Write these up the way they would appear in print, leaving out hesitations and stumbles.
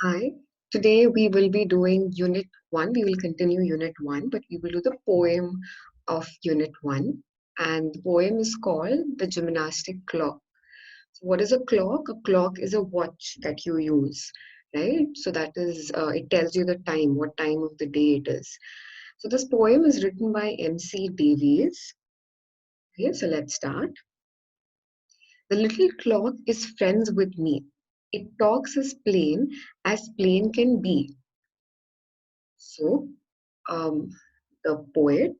Hi, today we will be doing Unit 1. We will continue Unit 1, but we will do the poem of Unit 1. And the poem is called The Gymnastic Clock. So, what is a clock? A clock is a watch that you use, right? So, that is, it tells you the time, what time of the day it is. So, this poem is written by M.C. Davies. Okay, so let's start. The little clock is friends with me. It talks as plain can be. So, um, the poet,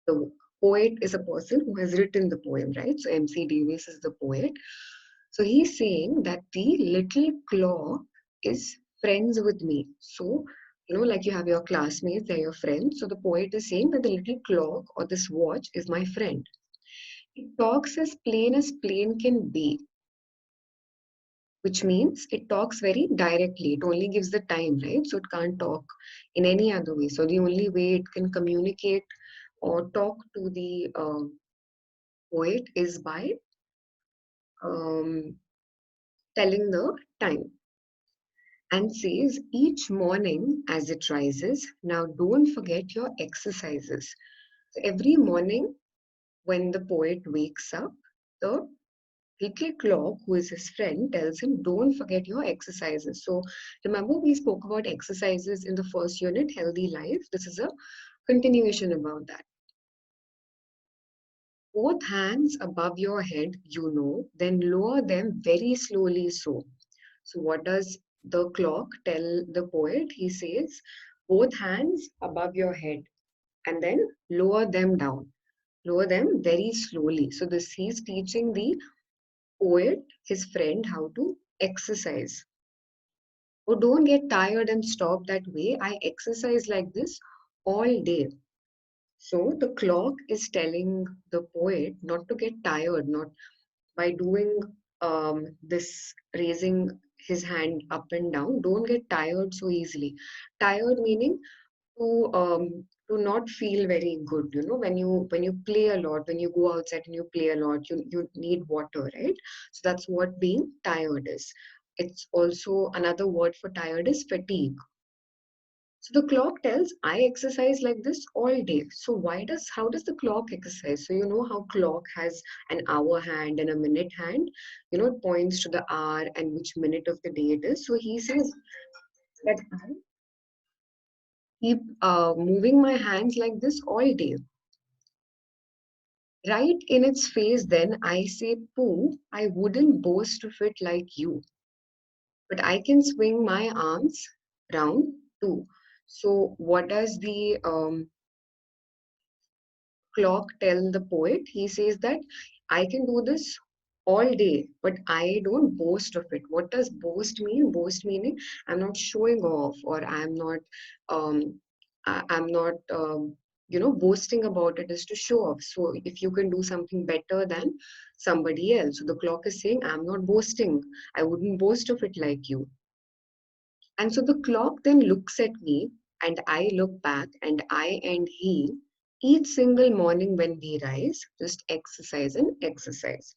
the poet is a person who has written the poem, right? So, M.C. Davies is the poet. So, he's saying that the little clock is friends with me. So, like you have your classmates, they're your friends. So, the poet is saying that the little clock or this watch is my friend. It talks as plain can be, which means it talks very directly. It only gives the time, right? So it can't talk in any other way. So the only way it can communicate or talk to the poet is by um, telling the time, and says each morning as it rises, now don't forget your exercises. So every morning when the poet wakes up, the little clock, who is his friend, tells him, don't forget your exercises. So remember, we spoke about exercises in the first unit, healthy life. This is a continuation about that. Both hands above your head, then lower them very slowly so. So what does the clock tell the poet? He says, both hands above your head and then lower them down. Lower them very slowly. So this he's teaching the poet, his friend, how to exercise. Oh, don't get tired and stop that way. I exercise like this all day. So the clock is telling the poet not to get tired, not by doing this raising his hand up and down. Don't get tired so easily. Tired meaning to not feel very good. When you play a lot, when you go outside and you play a lot, you need water, right? So that's what being tired is. It's also another word for tired is fatigue. So the clock tells I exercise like this all day. So how does the clock exercise? So you know how clock has an hour hand and a minute hand. It points to the hour and which minute of the day it is. So he says that I keep moving my hands like this all day. Right in its face, then I say, Pooh, I wouldn't boast of it like you, but I can swing my arms round too. So, what does the clock tell the poet? He says that I can do this all day, but I don't boast of it. What does boast mean? Boast meaning I'm not showing off, or um, I'm not, boasting about it is to show off. So if you can do something better than somebody else, so the clock is saying I'm not boasting. I wouldn't boast of it like you. And so the clock then looks at me, and I look back, and I and he, each single morning when we rise, just exercise and exercise.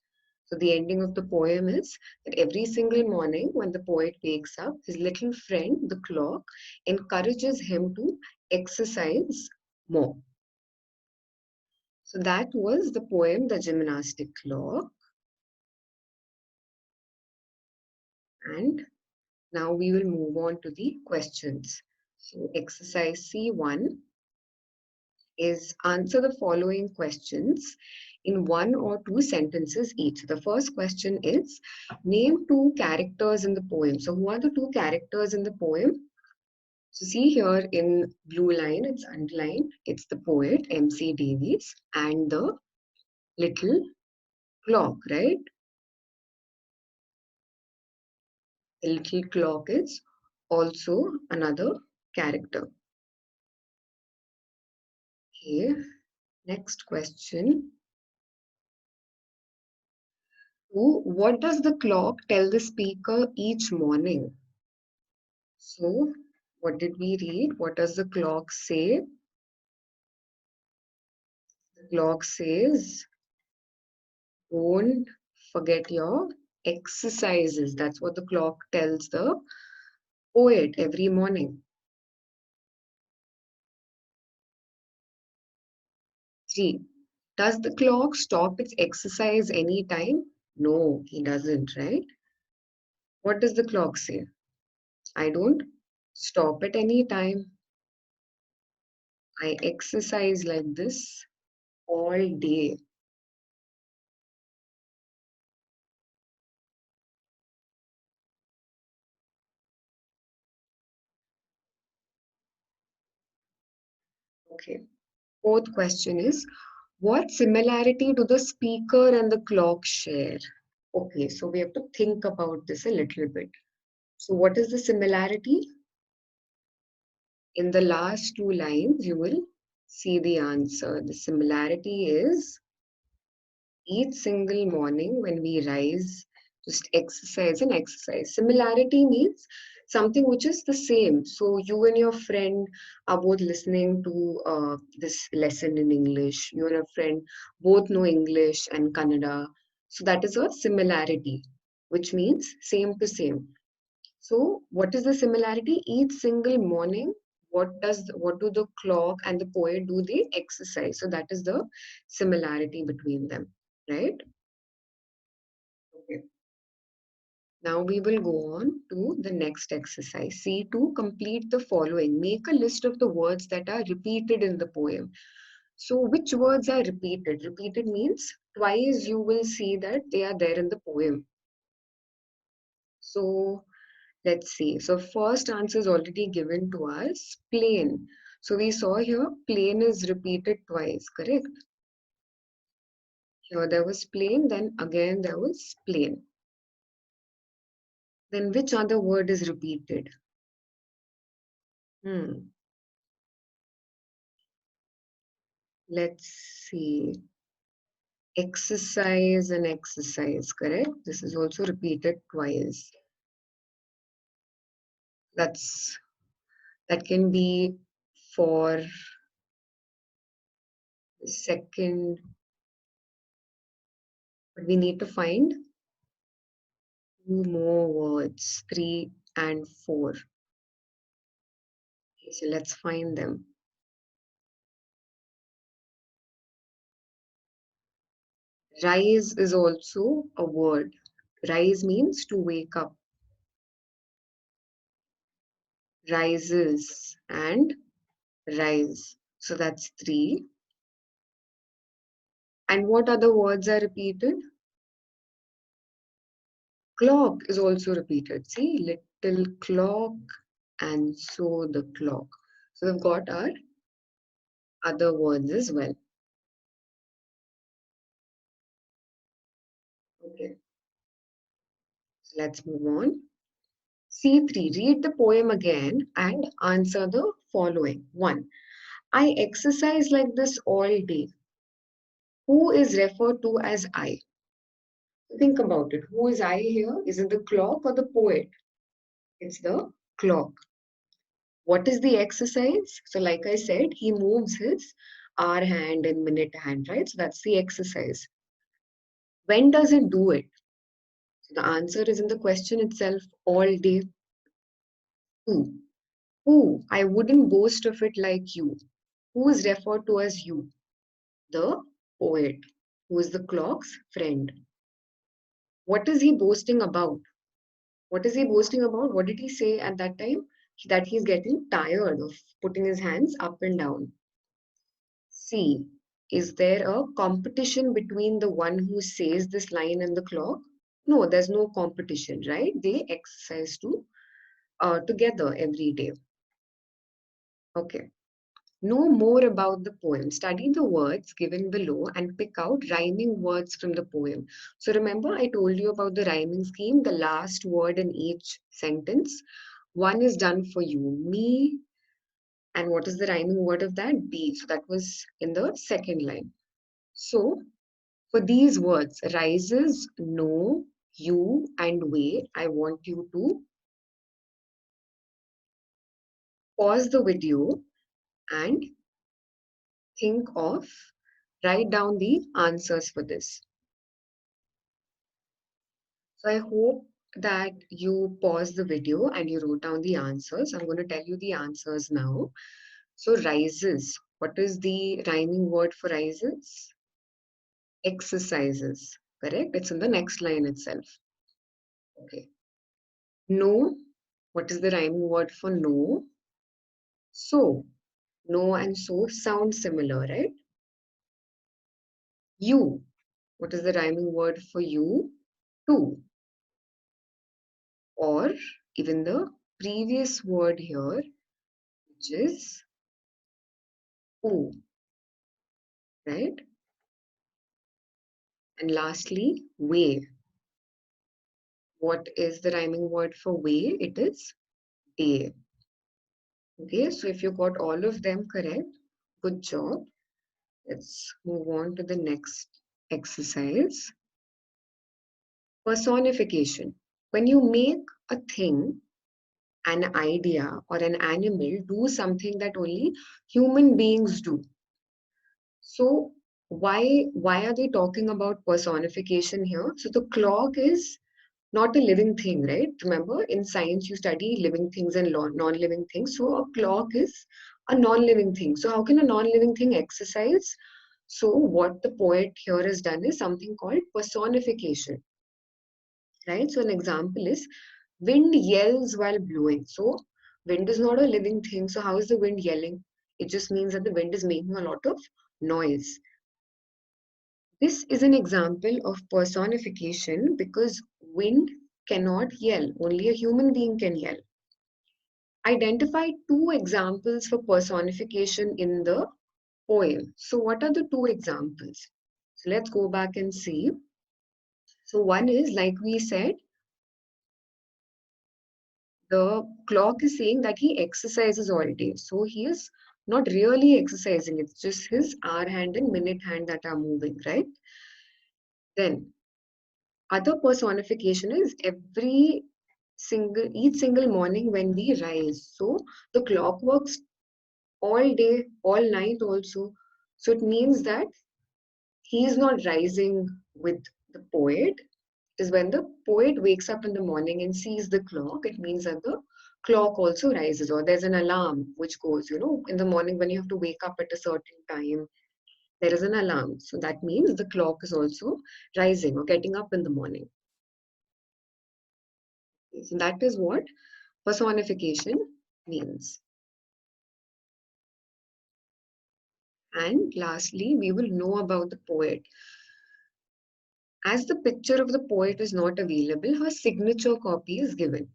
So the ending of the poem is that every single morning when the poet wakes up, his little friend, the clock, encourages him to exercise more. So that was the poem, The Gymnastic Clock. And now we will move on to the questions. So exercise C1 is answer the following questions in one or two sentences each. The first question is name two characters in the poem. So who are the two characters in the poem? So see here in blue line, it's underlined. It's the poet M.C. Davies and the little clock, right? The little clock is also another character. Okay, next question. What does the clock tell the speaker each morning? So, what did we read? What does the clock say? The clock says, don't forget your exercises. That's what the clock tells the poet every morning? 3. Does the clock stop its exercise anytime? No, he doesn't, right? What does the clock say? I don't stop at any time. I exercise like this all day. Okay. Fourth question is, what similarity do the speaker and the clock share? Okay, so we have to think about this a little bit. So, what is the similarity? In the last two lines, you will see the answer. The similarity is each single morning when we rise, just exercise and exercise. Similarity means something which is the same. So you and your friend are both listening to this lesson in English. You and your friend both know English and Kannada. So that is a similarity, which means same to same. So what is the similarity? Each single morning, what do the clock and the poet do? They exercise. So that is the similarity between them, right? Okay. Now we will go on to the next exercise. See, to complete the following, make a list of the words that are repeated in the poem. So which words are repeated? Repeated means twice you will see that they are there in the poem. So let's see. So first answer is already given to us, plane. So we saw here plane is repeated twice, correct? Here there was plane, then again there was plane. Then which other word is repeated? Hmm. Let's see. Exercise and exercise, correct? This is also repeated twice. That's that can be for the second, but we need to find two more words, 3 and 4. Okay, so let's find them. Rise is also a word. Rise means to wake up. Rises and rise. So that's 3. And what other words are repeated? Clock is also repeated. See, little clock and so the clock. So we've got our other words as well. Okay, so let's move on. C3, read the poem again and answer the following. 1. I exercise like this all day. Who is referred to as I? Think about it. Who is I here? Is it the clock or the poet? It's the clock. What is the exercise? So, like I said, he moves his hour hand and minute hand, right? So, that's the exercise. When does it do it? So, the answer is in the question itself, all day. Who? Who? I wouldn't boast of it like you. Who is referred to as you? The poet, who is the clock's friend. What is he boasting about? What is he boasting about? What did he say at that time? That he's getting tired of putting his hands up and down. C. Is there a competition between the one who says this line and the clock? No, there's no competition, right? They exercise together every day. Okay. Know more about the poem. Study the words given below and pick out rhyming words from the poem. So remember, I told you about the rhyming scheme, the last word in each sentence. One is done for you, me, and what is the rhyming word of that? Be. So that was in the second line. So for these words, rises, no, you, and way, I want you to pause the video and think of, write down the answers for this. So I hope that you pause the video and you wrote down the answers. I'm going to tell you the answers now. So, rises. What is the rhyming word for rises? Exercises. Correct? It's in the next line itself. Okay. No. What is the rhyming word for no? So. No and so sound similar, right? You. What is the rhyming word for you? To. Or even the previous word here, which is oo, right? And lastly, way. What is the rhyming word for way? It is day. Okay, so if you got all of them correct, good job. Let's move on to the next exercise. Personification. When you make a thing, an idea, or an animal do something that only human beings do. So why are they talking about personification here? So the clock is not a living thing, right? Remember, in science, you study living things and non-living things. So a clock is a non-living thing. So how can a non-living thing exercise? So what the poet here has done is something called personification, right? So an example is wind yells while blowing. So wind is not a living thing. So how is the wind yelling? It just means that the wind is making a lot of noise. This is an example of personification because wind cannot yell, only a human being can yell. Identify two examples for personification in the poem. So, what are the two examples? So, let's go back and see. So, one is like we said, the clock is saying that he exercises all day. So, he is not really exercising, it's just his hour hand and minute hand that are moving, right? Then, other personification is each single morning when we rise. So the clock works all day, all night also. So it means that he is not rising with the poet. It is when the poet wakes up in the morning and sees the clock, it means that the clock also rises, or there's an alarm which goes, in the morning when you have to wake up at a certain time, there is an alarm. So that means the clock is also rising or getting up in the morning. So that is what personification means. And lastly, we will know about the poet. As the picture of the poet is not available, her signature copy is given.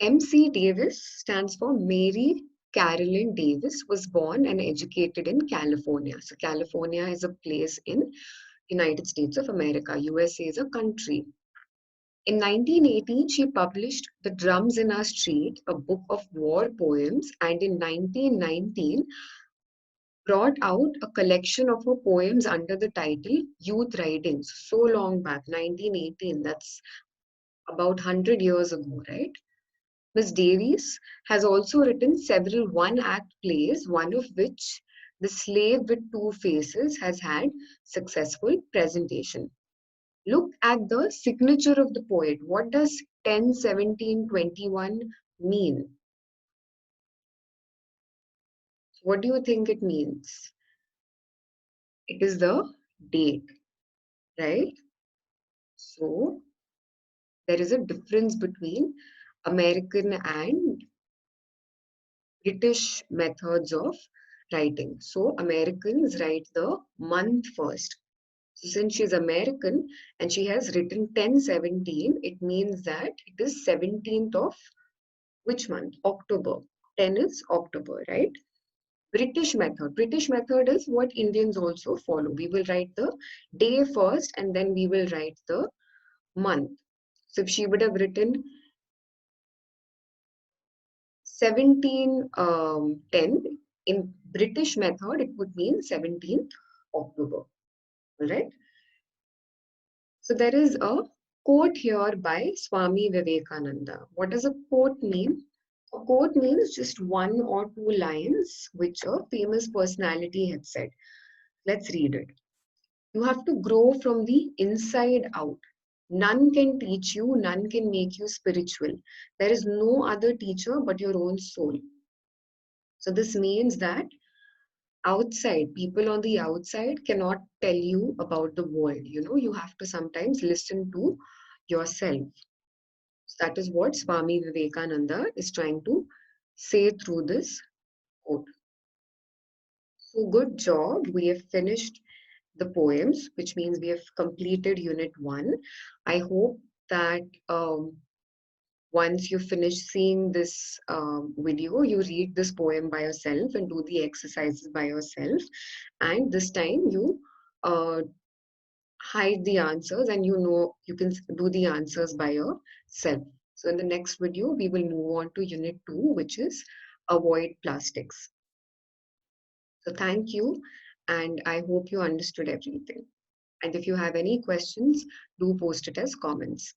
MC Davis stands for Mary Carolyn Davis, was born and educated in California. So California is a place in United States of America. USA is a country. In 1918, she published The Drums in Our Street, a book of war poems, and in 1919, brought out a collection of her poems under the title Youth Writings. So long back, 1918, that's about 100 years ago, right? Miss Davies has also written several one-act plays, one of which, The Slave with Two Faces, has had successful presentation. Look at the signature of the poet. What does 10-17-21 mean? What do you think it means? It is the date, right? So there is a difference between American and British methods of writing. So Americans write the month first. So since she's American and she has written 1017, it means that it is 17th of which month? October. 10 is October, right? British method. British method is what Indians also follow. We will write the day first and then we will write the month. So if she would have written 1710 in British method, it would mean 17th October. All right. So there is a quote here by Swami Vivekananda. What does a quote mean? A quote means just one or two lines which a famous personality had said. Let's read it. You have to grow from the inside out. None can teach you, none can make you spiritual. There is no other teacher but your own soul. So this means that outside, people on the outside cannot tell you about the world. You have to sometimes listen to yourself. So that is what Swami Vivekananda is trying to say through this quote. So good job. We have finished the poems, which means we have completed unit one. I hope that once you finish seeing this video, you read this poem by yourself and do the exercises by yourself. And this time you uh, hide the answers and you can do the answers by yourself. So in the next video, we will move on to unit two, which is avoid plastics. So thank you, and I hope you understood everything. And if you have any questions, do post it as comments.